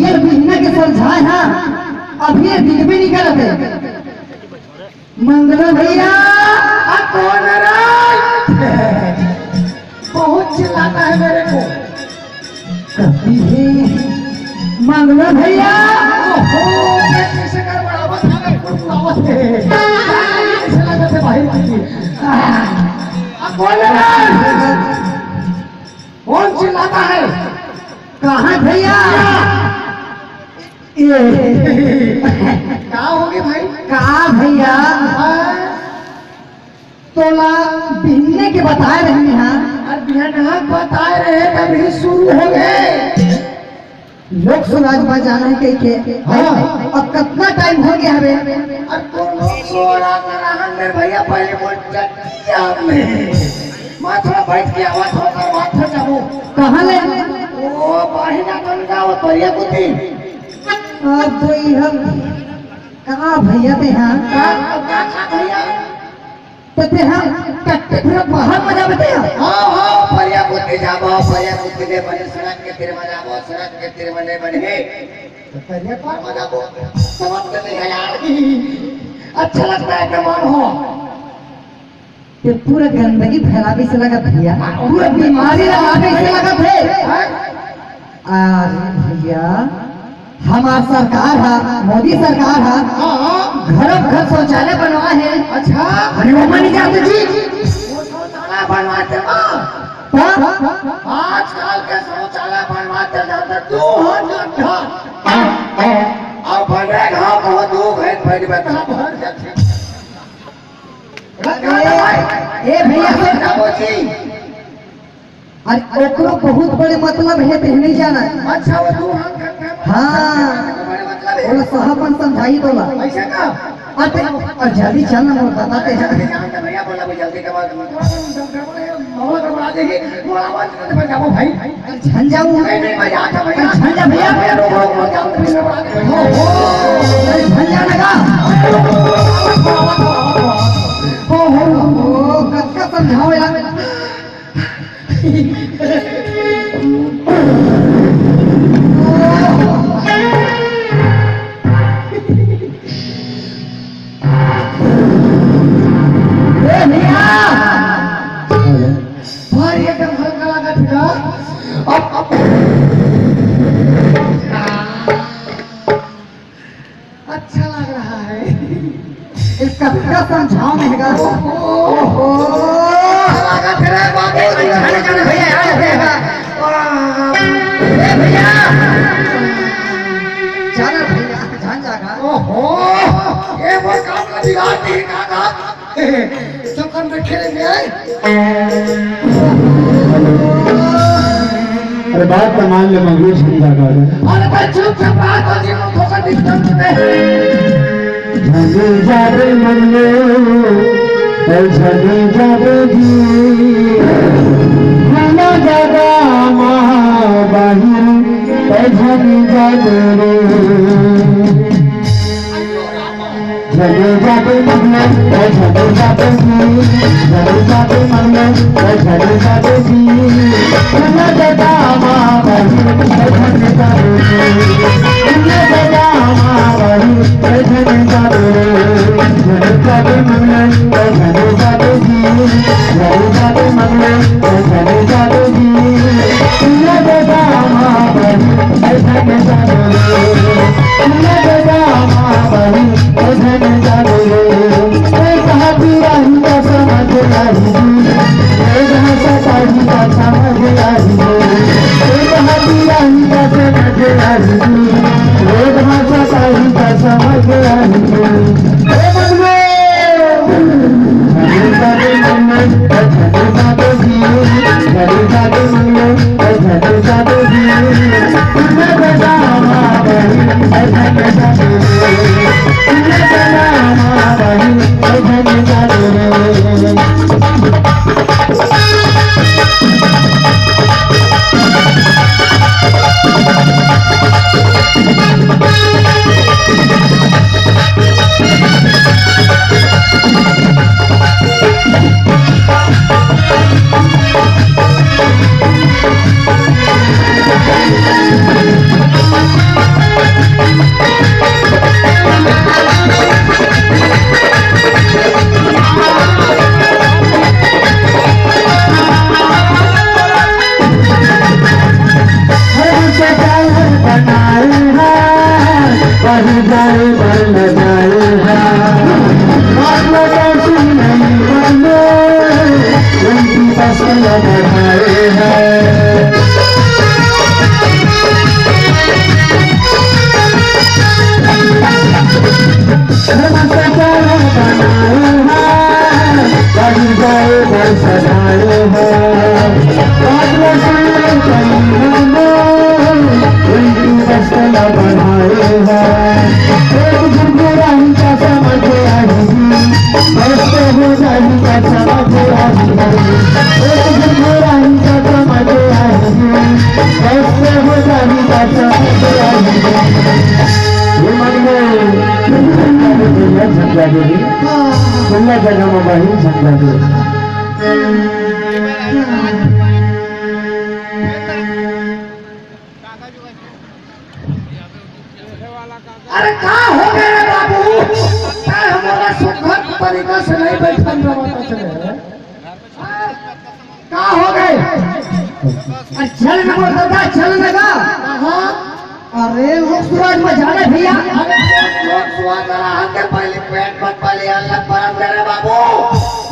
बिहर बिहना के समझाए हाँ अभी ये दिन भी निकल आते मंगला भैया कौन है रे? बहुत चिल्लाता है मेरे को। कभी है मंगला भैया ओहो मैं कैसे कर बड़ा था कुड़कुड़ावत है ऐसे लगा थे बाहर की कौन है रे? कौन चिल्लाता है? कहाँ भैया ये क्या होगी भाई? कहाँ भैया तोला बिहने के बताए रहे हाँ और बिहान बताए रहे तभी शुरू हो गए। लोक स्वराज में जाना है कहीं के हाँ। अब कितना टाइम हो गया है और कौन लोग सोरा कर रहा है भैया पहले बोल चटिया में मैं थोड़ा बैठ के आवाज होकर बात हो जाऊं। कहाँ ले ओ बाहिना कौन जाओ तो ये बुद्धि अब तो हम कहाँ भैया थे हाँ का भैया तो थे हम कट्टे फिर बाहर मजा बते हाँ परिया बुद्धि जाबो परिया बुद्धि दे बने सड़क के तीर में जाबो सड़क के तीर में नहीं बने तो परिया पर मजा बो समझ के नहीं यार अच्छा लगता है कमान हो ये पूरा गंदगी फैलावे से लगा भैया पूरा बीमारी लगावे से लगा थे अरे भैया हमार सरकार है मोदी सरकार है घर घर शौचालय बनवा है अच्छा अरे वो मानी जाते जी वो शौचालय बनवाते आजकल के शौचालय बनवाते जाते 200 अब बनेगा बहुत दुख है पहली बता भर जाते ए भैया बाबूजी अरे ओकरो बहुत बड़े मतलब है तो नहीं जाना अच्छा वो 200 हाँ वो साहबन समझाई बोला ऐसा का अरे और जल्दी चलना वो बताते हैं भैया बोला जल्दी के बाद माहौल गड़बड़ा देगी थोड़ा आवाज करके जाओ भाई झंझाऊ नहीं भैया भैया झंझा भैया अरे झंझा लगा हो कक्का समझाओ यार अच्छा लग रहा है इसका क्या समझाओ महंगा ओहो भैया चल भैया झंझा का ओहो ये वो काम का बिगाड़ नहीं काका चक्कर में खेलेंगे अरे बात का मान ले मंगलू झंडा का अरे भाई चुप चाप बात हो जी मुझको का डिस्टर्ब नहीं झंडे जाबे मंगलू झंडे जाबे जी खाना जागा माँ बाहिर झंडे जाबे रे झंडे जाबे मंगलू झंडे जाबे जी झंडे जाबे मंगलू झंडे जाबे जी खाना जागा माँ बाहिर झंडे जाबे रे खाना जागा माँ बाहिर झंडे जाबे रे झंडे जाबे मंगलू झंडे जाबे जी झंडे जाबे मंगलू झंडे जाबे जी खाना जागा माँ बाहिर झंडे जाबे रे खाना जागा माँ बाहिर झंडे जाबे रे कहा पूरा ही का समझ आई जहाँ सताही का समझ आई कहा पूरा ही का समझ आई जहाँ सताही का समझ आई झंडे हम सजाए बनाए हैं कहीं जाए घर सजाए हैं बादलों से कहीं उनकी मस्तना बढ़ाए हैं एक गुरगुराही का समझ आएगी बसते हो जाही का समझ आएगी एक गुरगुराही का समझ आएगी बसते हो जाही का समझ आएगी ये मन में झंडा देवी खुला जगह में वही झंडा देवी अरे कहाँ हो गए रे बाबू? क्या हमारा सुखद तरीका से नहीं बैठन रहा चले? कहाँ हो गए? चल न बोलता चल लगा। अरे लोग सूरज में जाने भैया। अरे लोग सुहा करा हंगे पहले पेट मत पहले अल्लाह परम दे रे बाबू।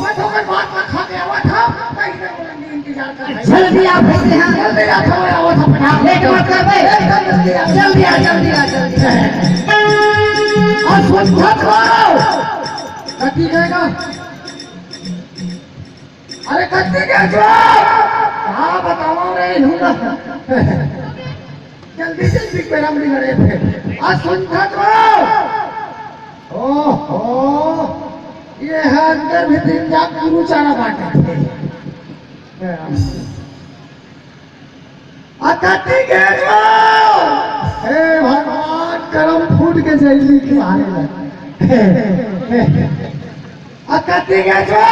मत होकर बात ना खा के आवा था। कहीं ना कहीं इंतजार कर रहे हैं। जल्दी आ भैया यहाँ। जल्दी आ थोड़ा आवा था पटा। लेट मत कर बे। जल्दी आ जल्दी आ जल्दी आ। और सुखद करो। कटी गएगा। अरे कटी गया जो। हाँ बताओ रे लूँगा। जल्दी जल्दी पैराम बिगड़े थे आज सुनता तो ओहो ये है अंदर भी दिन जाग गुरु चारा बांटे थे अकती के जो हे भगवान करम फूट के जल्दी खिलाने लगे अकती के जो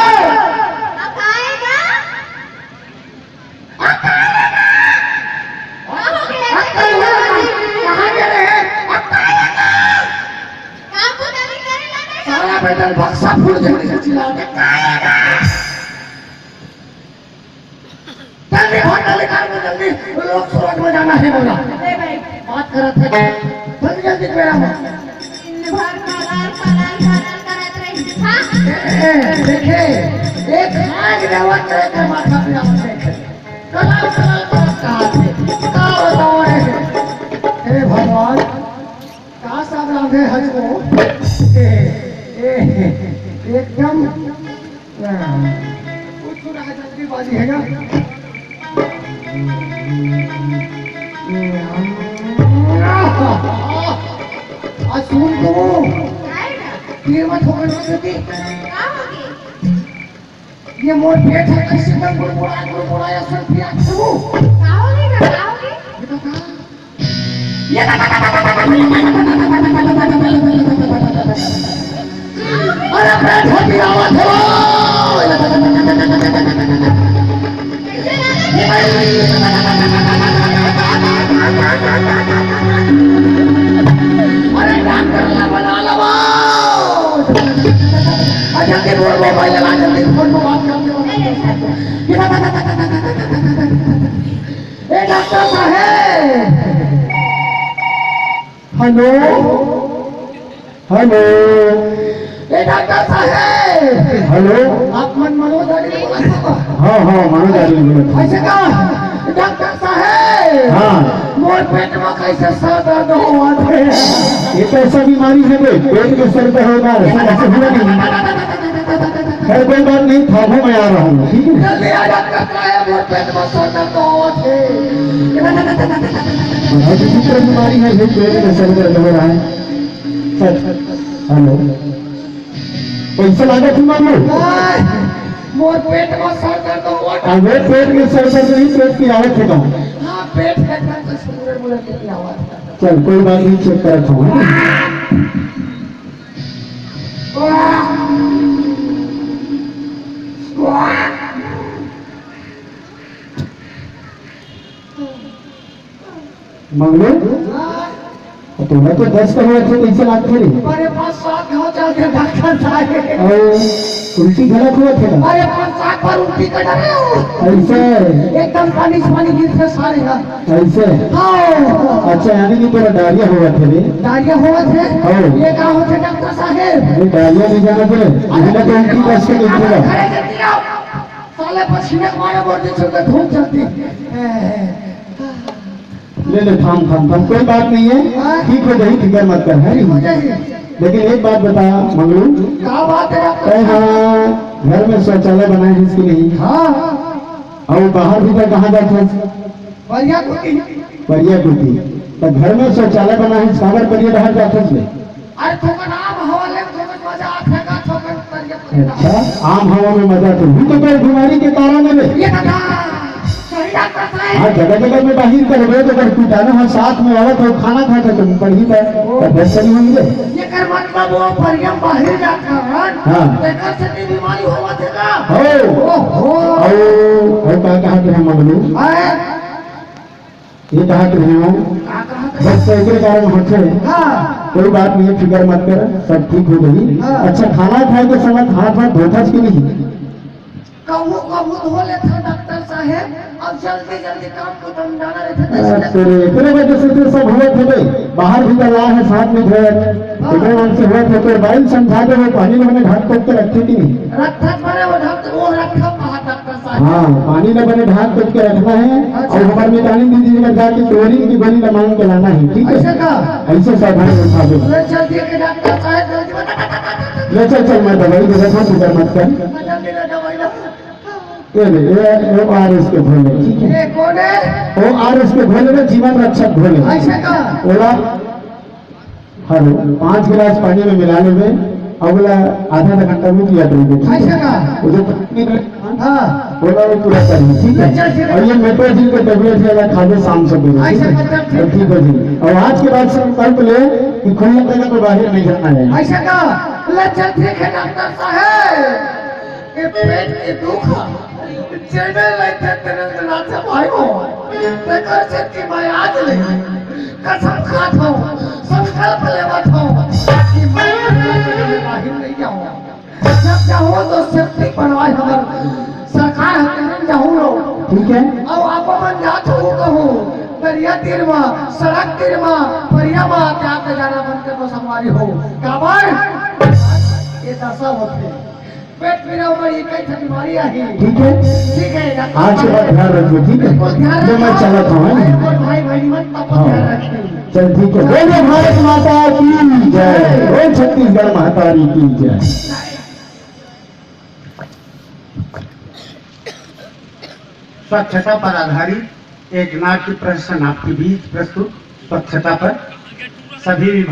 पैदल बक्सा फूट जल्दी से चिल्लाओ जल्दी होटल निकाल दो जल्दी लोग सूरज में जाना है बोला बात कर रहे थे जल्दी जल्दी मेरा देखे एक आग देवा करे कर माथा पे आप देखे कलाल कहा बताओ हे भगवान कहा सब राधे हजो एकदम कुछ जल्दीबाजी है ना सुन तो ये मत होकर ये मोर पेट है कैसे दम गुड़गुड़ा या सुन पिया तू ये अरे पेट हो गया आवाज हो अरे डॉक्टर ला बना लवा जल्दी बोल मोबाइल लगा जल्दी फोन में बात करते ए डॉक्टर साहब हेलो हेलो डॉक्टर साहब हेलो आप मनोज बोला था हाँ हाँ मनोज ऐसे का डॉक्टर साहब हाँ मोर पेट में कैसे सर दर्द हुआ थे ये तो ऐसा बीमारी है पेट के सर पे होगा ऐसा हुआ नहीं खैर कोई बात नहीं था मैं आ रहा हूँ ठीक है जल्दी आ डॉक्टर साहब मोर पेट में सर दर्द हुआ थे बहुत विचित्र बीमारी है ये पेट के सर दर्द हो रहा है हेलो पैसा लागत ही मांगो मोर पेट में सर दर्द हुआ था अगर पेट में सर दर्द नहीं पेट की आवत है हाँ पेट के दर्द से पूरे पूरे की आवाज चल कोई बात नहीं चेक कर रखा हूँ मंगलो तुम्हें तो 10 करोड़ थे पैसे लागते रे मेरे पास 7 घाव चलते डॉक्टर साहब और उल्टी गलत हुआ थे ना अरे 5 पर उल्टी कर रहे हो ऐसे एकदम पानी गिर से सारे ना ऐसे हाँ अच्छा यानी कि तेरा डायरिया हुआ थे रे डायरिया हुआ थे हाँ। ये क्या होते डॉक्टर साहब ये डायरिया नहीं जाना पड़े इसलिए तो उल्टी बस के निकलेगा खड़े जल्दी आओ साले पसीने मारे बोलते चलते धूप चलती ले ले थाम थाम थाम कोई बात नहीं है ठीक हो जाएगी फिक्र मत कर है नहीं लेकिन एक बात बता मंगलू, क्या बात है आप? हाँ घर में शौचालय बनाए हैं इसकी नहीं, हाँ और बाहर भीतर कहाँ जाते हैं? बढ़िया कुटी। परिया कुटी। तो घर में शौचालय बना है सागर परिया बाहर जाते हैं। अरे थोड़ा नाम हवाले में थोड़ा मजा आएगा थोड़ा बढ़िया। अच्छा आम हवा में मजा तो भी तो कोई बीमारी के कारण है। ये दादा सही डॉक्टर साहब। हाँ जगह जगह में बाहर कर रहे तो अगर कीटाणु हम साथ में आवत हो खाना खाता तो पढ़ी नहीं होंगे। ये कर मतलब वो परियम बाहर जाता है। हाँ। देखकर से बीमारी होवा देगा। हो और क्या कहा कि हम मंगलू ये कहा कि नहीं हो बस एक कारण होते कोई बात नहीं है, फिक्र मत कर, सब ठीक हो गई। अच्छा खाना खाए के समय हाथ हाथ धोता कि नहीं? कहूँ कहूँ धो लेते डॉक्टर साहब, अब जल्दी जल्दी काम को तुम जाना रहते। इतने वजह से तो सब हुए थे भाई, बाहर भी कर है साथ में धोए इतने नाम से हुए थे। तो बाइल समझा दे वो पानी में बने ढाक के रखे कि नहीं? रखा बने वो ढक वो रखा कहा डॉक्टर साहब। हाँ पानी में बने ढाक के रखना है। और हमारे मितानी दीदी ने जाके क्लोरीन की गोली मांग के लाना है, ठीक है? ऐसे सावधानी उठा दो। जल्दी के डॉक्टर साहब जल्दी बता। चल मैं दवाई दे रहा हूँ, फिक्र मत कर। जल्दी ले दवाई लो। ये ORS के घोले, ठीक है? ये कौन है? ORS के घोले में जीवन रक्षक घोले। ऐसे का बोला हेलो 5 गिलास पानी में मिला ले, अगला आधा घंटा में किया करेंगे। ऐसे का वो जो हाँ बोला वो पूरा करेंगे, ठीक है? और ये मेट्रोजिन के टेबलेट वाला खा दे शाम से पहले, ठीक है जी? और आज के बाद सब कल्प ले कि खुले जगह पे बाहर नहीं जाना है। ऐसे का लक्षण ठीक है डॉक्टर साहब। ये पेट के दुख चेहरे लाइट तेरे से भाई हो देखकर से कि मैं आज ले कसम खात हूँ, संकल्प लेवत हूँ कि मैं बाहर नहीं जाऊँगा। जब जाऊँ तो सेफ्टी बनवाए हमारे सरकार हमें जाऊँ लोग, ठीक है? अब आप मन जात हो कहूँ परिया तीर में सड़क तीर में परिया में आते जाना बंद कर तो संवारी हो काबर ये दशा होते पेट पीड़ा बड़ी कई बीमारी आई। ठीक है? ठीक है आज के बाद ध्यान रखिए, ठीक है? जो मैं चलत हूँ भाई भाई मत हाँ चल ठीक है। बोलिए भारत माता की जय, बोल छत्तीसगढ़ महातारी की जय। स्वच्छता पर आधारित एक नाट्य प्रदर्शन आपके बीच प्रस्तुत। स्वच्छता पर सभी